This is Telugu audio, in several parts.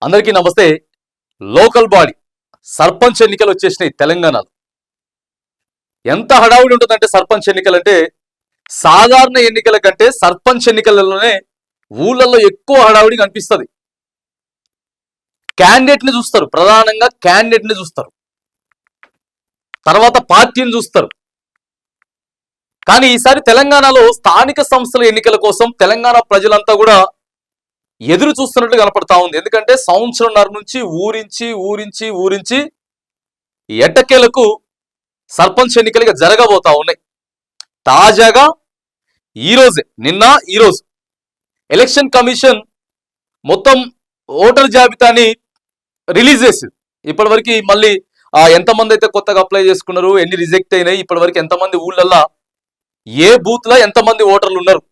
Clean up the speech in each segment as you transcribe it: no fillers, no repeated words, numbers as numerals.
అందరికీ నమస్తే. లోకల్ బాడీ సర్పంచ్ ఎన్నికలు వచ్చేసినాయి తెలంగాణలో. ఎంత హడావుడి ఉంటుందంటే సర్పంచ్ ఎన్నికలు అంటే సాధారణ ఎన్నికల కంటే సర్పంచ్ ఎన్నికలలోనే ఊళ్ళల్లో ఎక్కువ హడావుడి కనిపిస్తుంది. క్యాండిడేట్ ని చూస్తారు, ప్రధానంగా క్యాండిడేట్ ని చూస్తారు, తర్వాత పార్టీని చూస్తారు. కానీ ఈసారి తెలంగాణలో స్థానిక సంస్థల ఎన్నికల కోసం తెలంగాణ ప్రజలంతా కూడా ఎదురు చూస్తున్నట్లు కనపడతా ఉంది. ఎందుకంటే సంవత్సరంన్నర నుంచి ఊరించి ఎట్టకేలకు సర్పంచ్ ఎన్నికలుగా జరగబోతా ఉన్నాయి. తాజాగా ఈరోజు ఎలక్షన్ కమిషన్ మొత్తం ఓటర్ జాబితాని రిలీజ్ చేసింది. ఇప్పటివరకు మళ్ళీ ఎంతమంది అయితే కొత్తగా అప్లై చేసుకున్నారు, ఎన్ని రిజెక్ట్ అయినాయి, ఇప్పటివరకు ఎంతమంది ఊళ్ళల్లో ఏ బూత్ లో ఎంతమంది ఓటర్లు ఉన్నారు,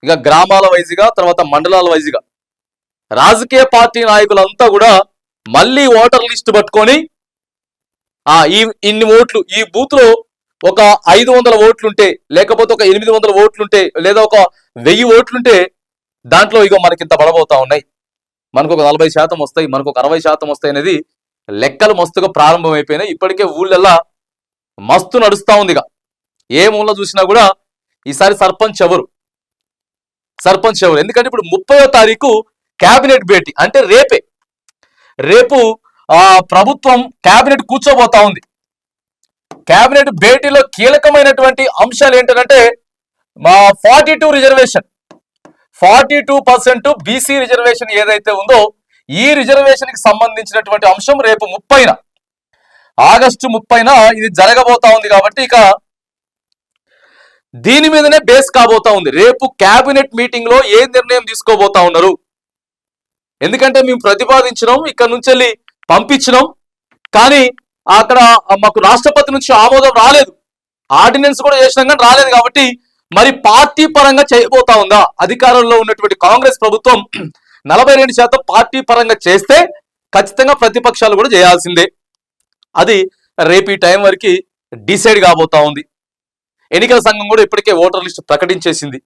ఇక గ్రామాల వైజ్గా తర్వాత మండలాల వైజ్గా రాజకీయ పార్టీ నాయకులంతా కూడా మళ్ళీ ఓటర్ లిస్ట్ పట్టుకొని ఇన్ని ఓట్లు, ఈ బూత్ లో ఒక 500 ఓట్లుంటే, లేకపోతే ఒక 800 ఓట్లుంటే, లేదా ఒక 1000 ఓట్లుంటే దాంట్లో ఇక మనకి ఇంత పడబోతా ఉన్నాయి, మనకు ఒక 40% వస్తాయి, మనకు ఒక 60% వస్తాయి అనేది లెక్కలు మస్తుగా ప్రారంభం అయిపోయినాయి. ఇప్పటికే ఊళ్ళల్లా మస్తు నడుస్తా ఉంది. ఇక ఏ మూల చూసినా కూడా ఈసారి సర్పంచ్ ఎవరు, ఎందుకంటే ఇప్పుడు 30వ తారీఖు క్యాబినెట్ భేటీ, అంటే రేపు ప్రభుత్వం క్యాబినెట్ కూర్చోబోతా ఉంది. క్యాబినెట్ భేటీలో కీలకమైనటువంటి అంశాలు ఏంటంటే 42 రిజర్వేషన్, 42% బీసీ రిజర్వేషన్ ఏదైతే ఉందో ఈ రిజర్వేషన్ కి సంబంధించినటువంటి అంశం రేపు ఆగస్టు 30న ఇది జరగబోతా ఉంది. కాబట్టి ఇక దీని మీదనే బేస్ కాబోతా ఉంది. రేపు క్యాబినెట్ మీటింగ్ లో ఏ నిర్ణయం తీసుకోబోతా ఉన్నారు, ఎందుకంటే మేము ప్రతిపాదించినాం, ఇక్కడ నుంచి వెళ్ళి పంపించినాం, కానీ అక్కడ మాకు రాష్ట్రపతి నుంచి ఆమోదం రాలేదు, ఆర్డినెన్స్ కూడా చేసినాం కానీ రాలేదు. కాబట్టి మరి పార్టీ పరంగా చేయబోతా ఉందా? అధికారంలో ఉన్నటువంటి కాంగ్రెస్ ప్రభుత్వం 42% పార్టీ పరంగా చేస్తే ఖచ్చితంగా ప్రతిపక్షాలు కూడా చేయాల్సిందే. అది రేపు ఈ టైం వరకు డిసైడ్ కాబోతా ఉంది. ఎన్నికల సంఘం కూడా ఇప్పటికే ఓటర్ లిస్ట్ ప్రకటించేసింది.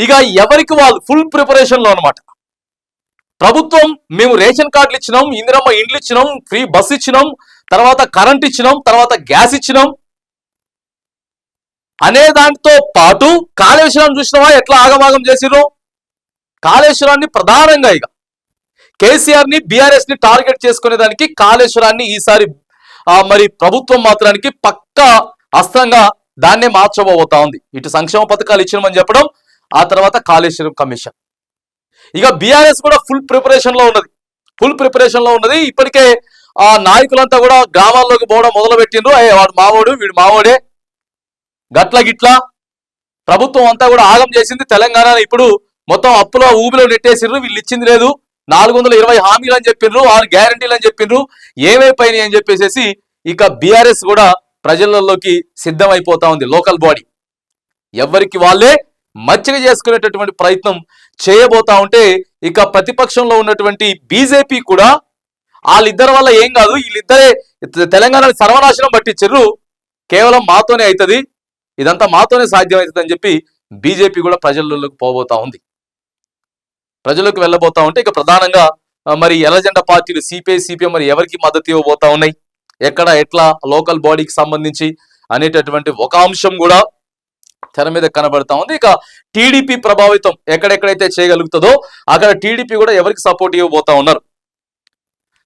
ఇక ఎవరికి వాళ్ళు ఫుల్ ప్రిపరేషన్ లో అనమాట. ప్రభుత్వం మేము రేషన్ కార్డులు ఇచ్చినాం, ఇందిరమ్మ ఇండ్లు ఇచ్చినాం, ఫ్రీ బస్ ఇచ్చినాం, తర్వాత కరెంట్ ఇచ్చినాం, తర్వాత గ్యాస్ ఇచ్చినాం అనే దాంతో పాటు కాళేశ్వరాన్ని చూసినావా ఎట్లా ఆగమాగం చేసిరో. కాళేశ్వరాన్ని ప్రధానంగా ఇక కేసీఆర్ ని బీఆర్ఎస్ ని టార్గెట్ చేసుకునే దానికి కాళేశ్వరాన్ని ఈసారి మరి ప్రభుత్వం మాత్రానికి పక్కా అస్త్రంగా దాన్నే మార్చబోతా ఉంది. ఇటు సంక్షేమ పథకాలు ఇచ్చినామని చెప్పడం, ఆ తర్వాత కాళేశ్వరం కమిషన్. ఇక బీఆర్ఎస్ కూడా ఫుల్ ప్రిపరేషన్ లో ఉన్నది. ఇప్పటికే ఆ నాయకులంతా కూడా గ్రామాల్లోకి పోవడం మొదలు పెట్టిండ్రు. వాడు మావోడు, వీడు మావోడే, గిట్లా ప్రభుత్వం అంతా కూడా ఆగం చేసింది. తెలంగాణ ఇప్పుడు మొత్తం అప్పులో ఊబిలో నెట్టేసిండ్రు. వీళ్ళు ఇచ్చింది లేదు, 420 హామీలు అని చెప్పిండ్రు, 6 గ్యారంటీలు అని చెప్పిండ్రు, ఏమైపోయినాయి అని చెప్పేసి ఇక బీఆర్ఎస్ కూడా ప్రజలలోకి సిద్ధమైపోతా ఉంది. లోకల్ బాడీ ఎవరికి వాళ్ళే మచ్చిక చేసుకునేటటువంటి ప్రయత్నం చేయబోతా ఉంటే, ఇక ప్రతిపక్షంలో ఉన్నటువంటి బీజేపీ కూడా వాళ్ళిద్దరి వల్ల ఏం కాదు, వీళ్ళిద్దరే తెలంగాణని సర్వనాశనం పట్టించారు, కేవలం మాతోనే అవుతుంది, ఇదంతా మాతోనే సాధ్యం అవుతుంది అని చెప్పి బీజేపీ కూడా ప్రజల్లోకి పోబోతా ఉంది. ప్రజలకు వెళ్ళబోతా ఉంటే ఇక ప్రధానంగా మరి ఎర్రజెండా పార్టీలు సిపిఐ మరి ఎవరికి మద్దతు ఇవ్వబోతా ఉన్నాయి, ఎట్లా లోకల్ బాడీకి సంబంధించి అనేటటువంటి ఒక అంశం కూడా తెర మీద కనబడతా ఉంది. ఇక టీడీపీ ప్రభావితం ఎక్కడెక్కడైతే చేయగలుగుతుందో అక్కడ టీడీపీ కూడా ఎవరికి సపోర్ట్ ఇవ్వబోతా ఉన్నారు,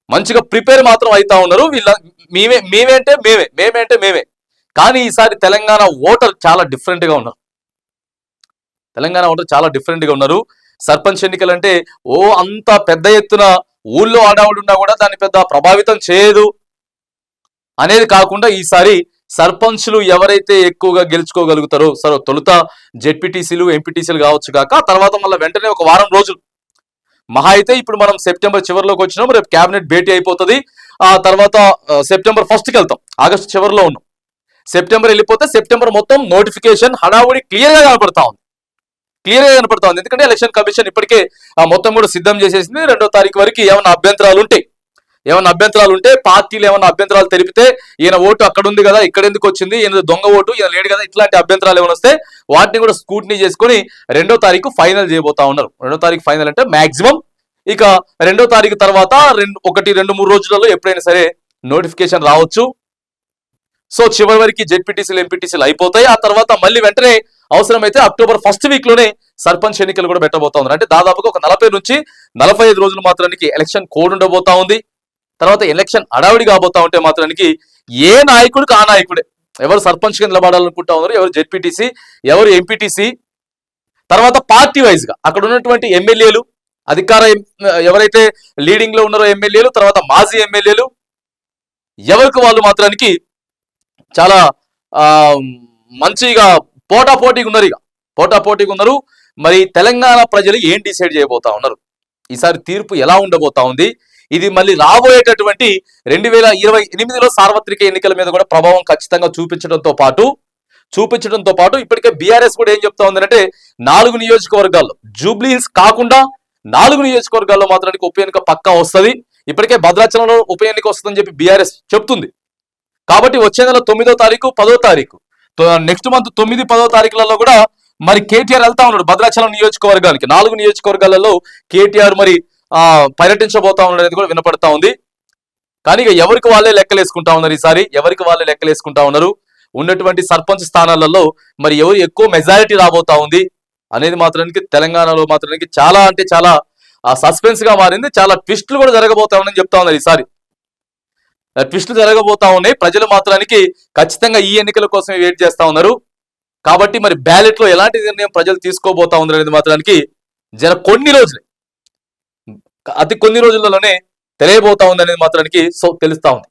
మంచిగా ప్రిపేర్ మాత్రం అవుతా ఉన్నారు. మేమే కానీ ఈసారి తెలంగాణ ఓటర్ చాలా డిఫరెంట్ గా ఉన్నారు. సర్పంచ్ ఎన్నికలు అంటే అంత పెద్ద ఎత్తున ఊళ్ళో ఆడావుడు ఉన్నా కూడా దాన్ని పెద్ద ప్రభావితం చేయదు అనేది కాకుండా ఈసారి సర్పంచ్లు ఎవరైతే ఎక్కువగా గెలుచుకోగలుగుతారో, సరే తొలుత జెడ్పీటీసీలు ఎంపీటీసీలు కావచ్చు కాక తర్వాత మళ్ళీ వెంటనే ఒక వారం రోజులు మహా అయితే, ఇప్పుడు మనం సెప్టెంబర్ చివరిలోకి వచ్చినాం, రేపు క్యాబినెట్ భేటీ అయిపోతుంది, ఆ తర్వాత సెప్టెంబర్ 1కి వెళ్తాం, ఆగస్టు చివరిలో ఉన్నాం, సెప్టెంబర్ వెళ్ళిపోతే సెప్టెంబర్ మొత్తం నోటిఫికేషన్ హడావుడి క్లియర్ గా కనపడతా ఉంది. ఎందుకంటే ఎలక్షన్ కమిషన్ ఇప్పటికే మొత్తం కూడా సిద్ధం చేసేసింది. 2వ తారీఖు వరకు ఏమైనా అభ్యంతరాలు ఉంటే పార్టీలు ఏమైనా అభ్యంతరాలు తెలిపితే, ఈయన ఓటు అక్కడ ఉంది కదా, ఇక్కడ ఎందుకు వచ్చింది, ఈయన దొంగ ఓటు, ఈయన లేడు కదా, ఇట్లాంటి అభ్యంతరాలు ఏమైనా వస్తే వాటిని కూడా స్క్రూటినీ చేసుకుని 2వ తారీఖు ఫైనల్ చేయబోతా ఉన్నారు. 2వ తారీఖు ఫైనల్ అంటే మాక్సిమం ఇక 2వ తారీఖు తర్వాత 1-2-3 రోజులలో ఎప్పుడైనా సరే నోటిఫికేషన్ రావచ్చు. సో చివరి వరకు జెడ్పీటీసీలు ఎంపీటీసీలు అయిపోతాయి. ఆ తర్వాత మళ్ళీ వెంటనే అవసరమైతే అక్టోబర్ 1st వీక్ లోనే సర్పంచ్ ఎన్నికలు కూడా పెట్టబోతా ఉన్నారు. అంటే దాదాపుగా ఒక 40 నుంచి 45 రోజులు మాత్రానికి ఎలక్షన్ కోడ్ ఉండబోతా ఉంది. తర్వాత ఎలక్షన్ అడావిడి కాబోతా ఉంటే మాత్రానికి ఏ నాయకుడికి ఆ నాయకుడే, ఎవరు సర్పంచ్ గా నిలబడాలనుకుంటా ఉన్నారు, ఎవరు జెడ్పీటీసీ, ఎవరు ఎంపీటీసీ, తర్వాత పార్టీ వైజ్ గా అక్కడ ఉన్నటువంటి ఎమ్మెల్యేలు, ఎవరైతే లీడింగ్ లో ఉన్నారో ఎమ్మెల్యేలు, తర్వాత మాజీ ఎమ్మెల్యేలు, ఎవరికి వాళ్ళు మాత్రానికి చాలా మంచిగా పోటాపోటీగా ఉన్నారు. పోటాపోటీగా ఉన్నారు. మరి తెలంగాణ ప్రజలు ఏం డిసైడ్ చేయబోతా ఉన్నారు, ఈసారి తీర్పు ఎలా ఉండబోతా ఉంది, ఇది మళ్ళీ రాబోయేటటువంటి 2028లో సార్వత్రిక ఎన్నికల మీద కూడా ప్రభావం ఖచ్చితంగా చూపించడంతో పాటు ఇప్పటికే బీఆర్ఎస్ కూడా ఏం చెప్తా ఉందంటే 4 నియోజకవర్గాల్లో జూబ్లీహిల్స్ కాకుండా 4 నియోజకవర్గాల్లో మాత్రానికి ఉప ఎన్నిక పక్కా వస్తుంది. ఇప్పటికే భద్రాచలంలో ఉప ఎన్నిక వస్తుందని చెప్పి బీఆర్ఎస్ చెప్తుంది. కాబట్టి వచ్చే నెల 9వ తారీఖు 10వ తారీఖు నెక్స్ట్ మంత్ 9-10వ తారీఖులలో కూడా మరి కేటీఆర్ వెళ్తా ఉన్నాడు భద్రాచలం నియోజకవర్గానికి. 4 నియోజకవర్గాలలో కేటీఆర్ మరి పర్యటించబోతా ఉన్నది కూడా వినపడతా ఉంది. కానీ ఇక ఎవరికి వాళ్ళే లెక్కలేసుకుంటా ఉన్నారు. ఈసారి ఎవరికి వాళ్ళే లెక్కలేసుకుంటా ఉన్నారు. ఉన్నటువంటి సర్పంచ్ స్థానాలలో మరి ఎవరు ఎక్కువ మెజారిటీ రాబోతా ఉంది అనేది మాత్రానికి తెలంగాణలో మాత్రానికి చాలా అంటే చాలా సస్పెన్స్ గా మారింది. చాలా ట్విస్టులు కూడా జరగబోతా ఉన్నాయని చెప్తా ఉన్నారు. ఈసారి ట్విస్టులు జరగబోతా ఉన్నాయి. ప్రజలు మాత్రానికి ఖచ్చితంగా ఈ ఎన్నికల కోసమే వెయిట్ చేస్తా ఉన్నారు. కాబట్టి మరి బ్యాలెట్ లో ఎలాంటి నిర్ణయం ప్రజలు తీసుకోబోతా ఉన్నారు అనేది మాత్రానికి అతి కొన్ని రోజులలోనే తెలియబోతా ఉంది అనేది మాత్రానికి తెలుస్తా ఉంది.